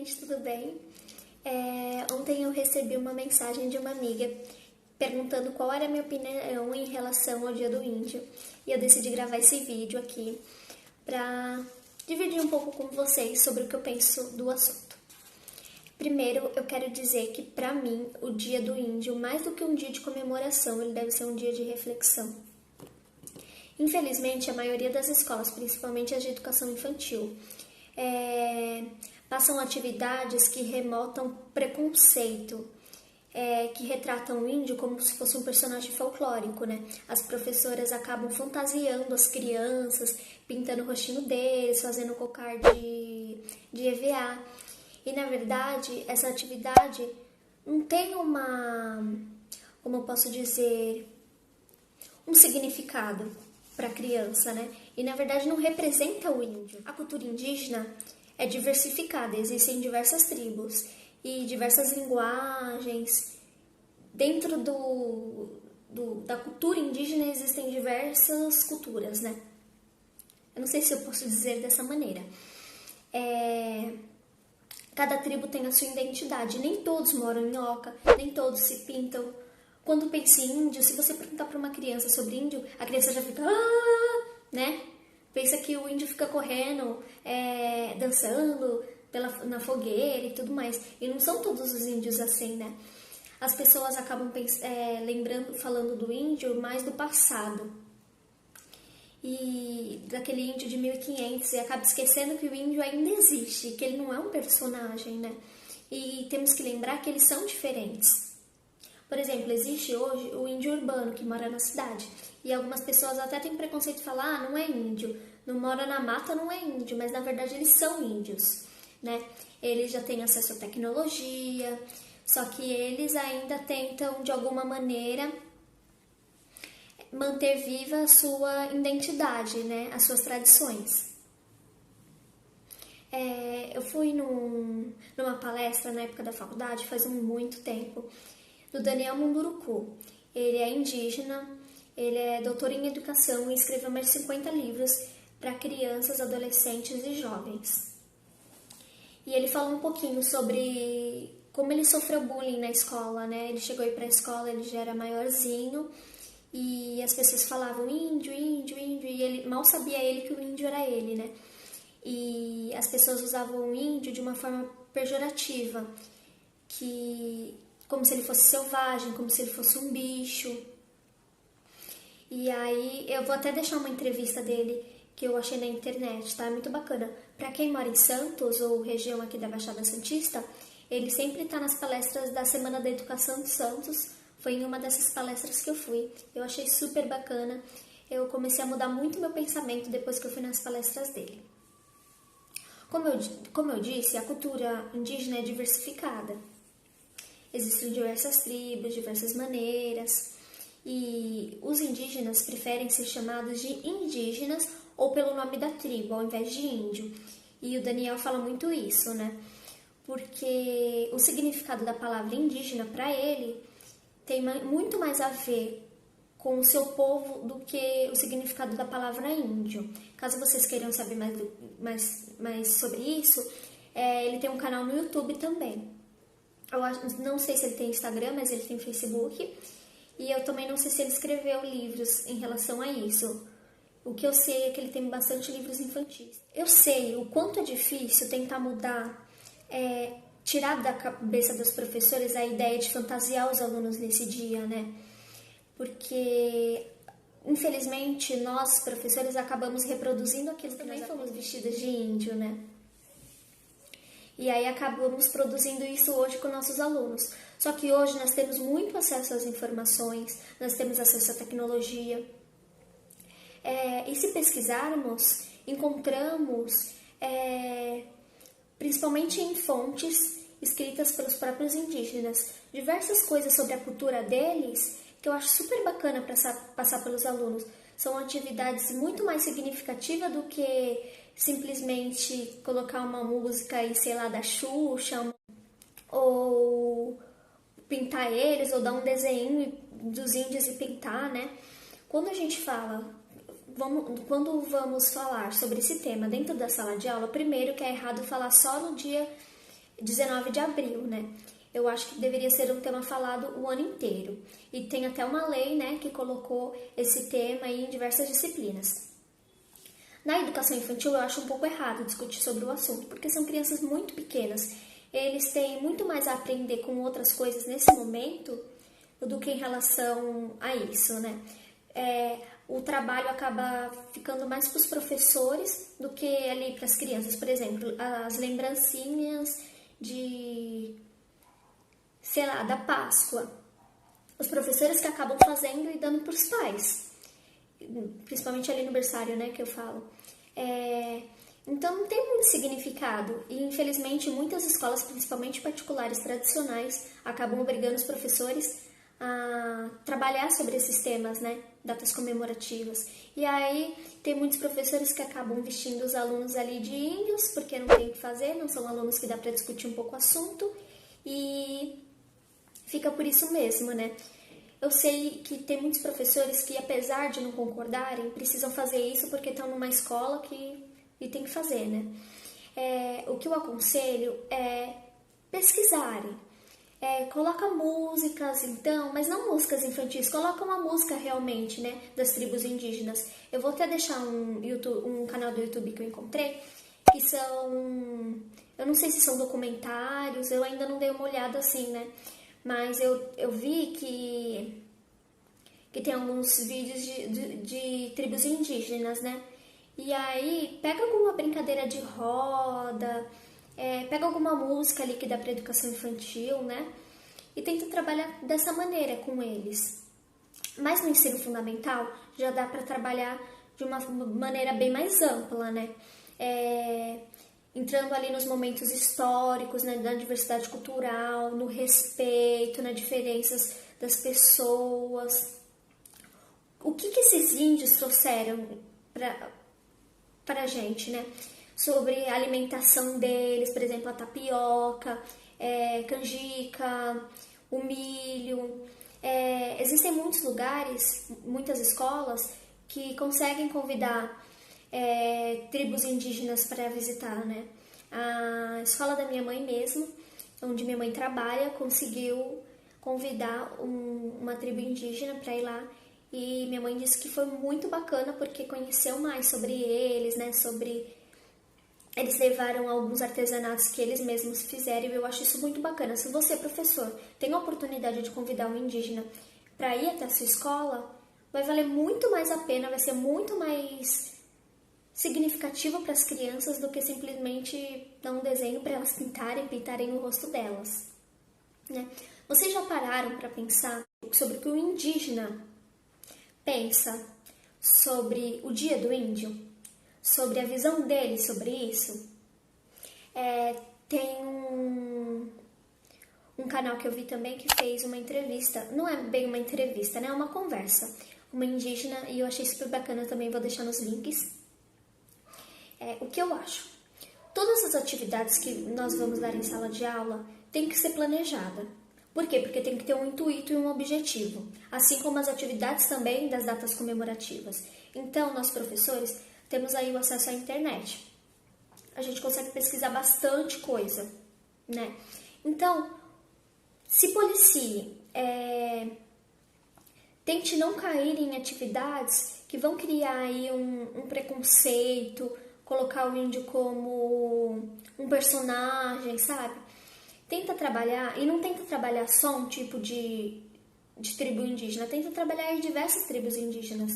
gente, tudo bem? Ontem eu recebi uma mensagem de uma amiga perguntando qual era a minha opinião em relação ao Dia do Índio. E eu decidi gravar esse vídeo aqui para dividir um pouco com vocês sobre o que eu penso do assunto. Primeiro, eu quero dizer que, para mim, o Dia do Índio, mais do que um dia de comemoração, ele deve ser um dia de reflexão. Infelizmente, a maioria das escolas, principalmente as de educação infantil, passam atividades que remotam preconceito, que retratam o índio como se fosse um personagem folclórico, né? As professoras acabam fantasiando as crianças, pintando o rostinho deles, fazendo cocar de EVA. E, na verdade, essa atividade não tem como eu posso dizer, um significado para a criança, né? E, na verdade, não representa o índio. A cultura indígena é diversificada, existem diversas tribos e diversas linguagens. Dentro da cultura indígena existem diversas culturas, né? Eu não sei se eu posso dizer dessa maneira. Cada tribo tem a sua identidade, nem todos moram em oca, nem todos se pintam. Quando pensa em índio, se você perguntar para uma criança sobre índio, a criança já fica, né? Pensa que o índio fica correndo, dançando na fogueira e tudo mais. E não são todos os índios assim, né? As pessoas acabam falando do índio mais do passado. E daquele índio de 1500, e acaba esquecendo que o índio ainda existe, que ele não é um personagem, né? E temos que lembrar que eles são diferentes. Por exemplo, existe hoje o índio urbano, que mora na cidade. E algumas pessoas até têm preconceito de falar, não é índio, não mora na mata, não é índio, mas na verdade eles são índios, né? Eles já têm acesso à tecnologia, só que eles ainda tentam, de alguma maneira, manter viva a sua identidade, né? As suas tradições. Eu fui numa palestra na época da faculdade, faz muito tempo, do Daniel Munduruku. Ele é indígena, ele é doutor em educação e escreveu mais de 50 livros para crianças, adolescentes e jovens. E ele falou um pouquinho sobre como ele sofreu bullying na escola, né? Ele chegou a ir para a escola, ele já era maiorzinho, e as pessoas falavam índio, índio, índio, e ele mal sabia que o índio era ele, né? E as pessoas usavam o índio de uma forma pejorativa, como se ele fosse selvagem, como se ele fosse um bicho. E aí, eu vou até deixar uma entrevista dele que eu achei na internet, tá? É muito bacana. Pra quem mora em Santos, ou região aqui da Baixada Santista, ele sempre tá nas palestras da Semana da Educação de Santos. Foi em uma dessas palestras que eu fui. Eu achei super bacana. Eu comecei a mudar muito meu pensamento depois que eu fui nas palestras dele. Como eu disse, a cultura indígena é diversificada. Existem diversas tribos, diversas maneiras, e os indígenas preferem ser chamados de indígenas ou pelo nome da tribo, ao invés de índio. E o Daniel fala muito isso, né? Porque o significado da palavra indígena, para ele, tem muito mais a ver com o seu povo do que o significado da palavra índio. Caso vocês queiram saber mais sobre isso, ele tem um canal no YouTube também. Eu não sei se ele tem Instagram, mas ele tem Facebook. E eu também não sei se ele escreveu livros em relação a isso. O que eu sei é que ele tem bastante livros infantis. Eu sei o quanto é difícil tentar mudar, tirar da cabeça dos professores a ideia de fantasiar os alunos nesse dia, né? Porque, infelizmente, nós, professores, acabamos reproduzindo aquilo que nós fomos vestidas de índio, né? E aí acabamos produzindo isso hoje com nossos alunos. Só que hoje nós temos muito acesso às informações, nós temos acesso à tecnologia. E se pesquisarmos, encontramos, principalmente em fontes escritas pelos próprios indígenas, diversas coisas sobre a cultura deles que eu acho super bacana para passar pelos alunos. São atividades muito mais significativas do que simplesmente colocar uma música aí, sei lá, da Xuxa, ou pintar eles, ou dar um desenho dos índios e pintar, né? Quando a gente fala, quando vamos falar sobre esse tema dentro da sala de aula, primeiro que é errado falar só no dia 19 de abril, né? Eu acho que deveria ser um tema falado o ano inteiro. E tem até uma lei, né, que colocou esse tema aí em diversas disciplinas. Na educação infantil, eu acho um pouco errado discutir sobre o assunto, porque são crianças muito pequenas. Eles têm muito mais a aprender com outras coisas nesse momento do que em relação a isso, né? O trabalho acaba ficando mais para os professores do que ali para as crianças. Por exemplo, as lembrancinhas sei lá, da Páscoa. Os professores que acabam fazendo e dando para os pais. Principalmente ali no berçário, né, que eu falo. Então não tem muito significado. E infelizmente muitas escolas, principalmente particulares tradicionais, acabam obrigando os professores a trabalhar sobre esses temas, né, datas comemorativas. E aí tem muitos professores que acabam vestindo os alunos ali de índios, porque não tem o que fazer, não são alunos que dá para discutir um pouco o assunto, e fica por isso mesmo, né. Eu sei que tem muitos professores que, apesar de não concordarem, precisam fazer isso porque estão numa escola e tem que fazer, né. O que eu aconselho é pesquisarem. Coloca músicas, então, mas não músicas infantis, coloca uma música realmente, né, das tribos indígenas. Eu vou até deixar um canal do YouTube que eu encontrei, que são, eu não sei se são documentários, eu ainda não dei uma olhada assim, né, mas eu vi que tem alguns vídeos de tribos indígenas, né, e aí pega alguma brincadeira de roda, pega alguma música ali que dá para educação infantil, né? E tenta trabalhar dessa maneira com eles. Mas no ensino fundamental já dá para trabalhar de uma maneira bem mais ampla, né? Entrando ali nos momentos históricos, né? Na diversidade cultural, no respeito, nas diferenças das pessoas. O que esses índios trouxeram para a gente, né? Sobre a alimentação deles, por exemplo, a tapioca, canjica, o milho. Existem muitos lugares, muitas escolas, que conseguem convidar tribos indígenas para visitar, né? A escola da minha mãe mesmo, onde minha mãe trabalha, conseguiu convidar uma tribo indígena para ir lá. E minha mãe disse que foi muito bacana porque conheceu mais sobre eles, né? Eles levaram alguns artesanatos que eles mesmos fizeram e eu acho isso muito bacana. Se você, professor, tem a oportunidade de convidar um indígena para ir até a sua escola, vai valer muito mais a pena, vai ser muito mais significativo para as crianças do que simplesmente dar um desenho para elas pintarem o rosto delas, né? Vocês já pararam para pensar sobre o que o indígena pensa sobre o Dia do Índio? Sobre a visão dele sobre isso? Tem um canal que eu vi também que fez uma entrevista, não é bem uma entrevista, né? É uma conversa, uma indígena, e eu achei super bacana também, vou deixar nos links. O que eu acho? Todas as atividades que nós vamos dar em sala de aula tem que ser planejada. Por quê? Porque tem que ter um intuito e um objetivo, assim como as atividades também das datas comemorativas. Então, nós professores temos aí o acesso à internet. A gente consegue pesquisar bastante coisa, né? Então, se policie. Tente não cair em atividades que vão criar aí um preconceito, colocar o índio como um personagem, sabe? Tenta trabalhar, e não tenta trabalhar só um tipo de tribo indígena, tenta trabalhar em diversas tribos indígenas.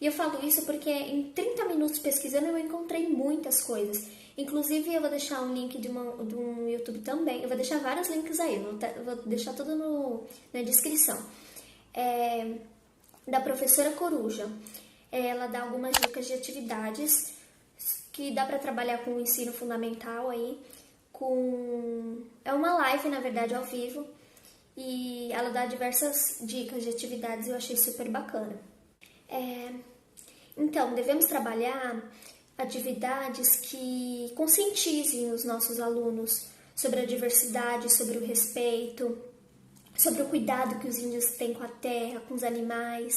E eu falo isso porque em 30 minutos pesquisando eu encontrei muitas coisas. Inclusive eu vou deixar um link de um YouTube também. Eu vou deixar vários links aí, vou deixar tudo na descrição. Da professora Coruja. Ela dá algumas dicas de atividades que dá para trabalhar com o ensino fundamental aí. É uma live, na verdade, ao vivo. E ela dá diversas dicas de atividades e eu achei super bacana. Então, devemos trabalhar atividades que conscientizem os nossos alunos sobre a diversidade, sobre o respeito, sobre o cuidado que os índios têm com a terra, com os animais.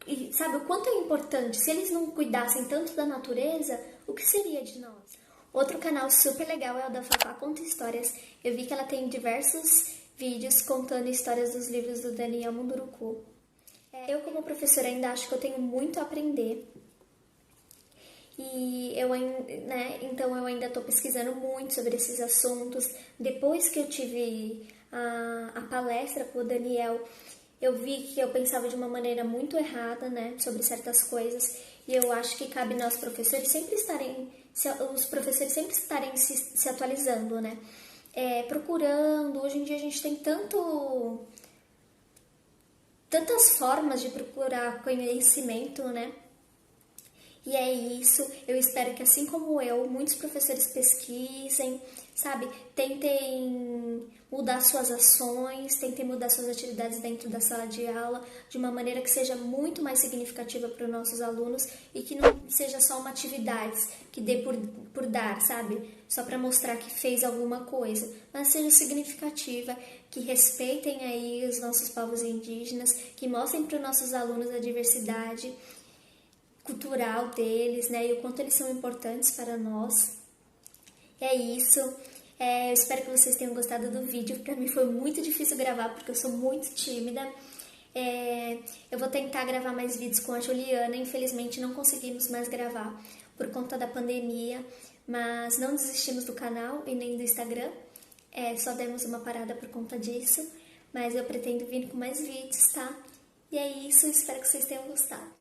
E sabe o quanto é importante? Se eles não cuidassem tanto da natureza, o que seria de nós? Outro canal super legal é o da Fafá Conta Histórias. Eu vi que ela tem diversos vídeos contando histórias dos livros do Daniel Munduruku. Eu, como professora, ainda acho que eu tenho muito a aprender. E então eu ainda estou pesquisando muito sobre esses assuntos. Depois que eu tive a palestra com o Daniel, eu vi que eu pensava de uma maneira muito errada, né, sobre certas coisas. E eu acho que cabe nós professores sempre estarem se atualizando, né? Procurando. Hoje em dia a gente tem tantas formas de procurar conhecimento, né? E é isso, eu espero que assim como eu, muitos professores pesquisem, sabe? Tentem mudar suas ações, tentem mudar suas atividades dentro da sala de aula de uma maneira que seja muito mais significativa para os nossos alunos e que não seja só uma atividade que dê por dar, sabe? Só para mostrar que fez alguma coisa, mas seja significativa, que respeitem aí os nossos povos indígenas, que mostrem para os nossos alunos a diversidade cultural deles, né, e o quanto eles são importantes para nós. É isso. Eu espero que vocês tenham gostado do vídeo. Para mim foi muito difícil gravar porque eu sou muito tímida. Eu vou tentar gravar mais vídeos com a Juliana. Infelizmente não conseguimos mais gravar por conta da pandemia, mas não desistimos do canal e nem do Instagram. Só demos uma parada por conta disso, mas eu pretendo vir com mais vídeos, tá? E é isso. Espero que vocês tenham gostado.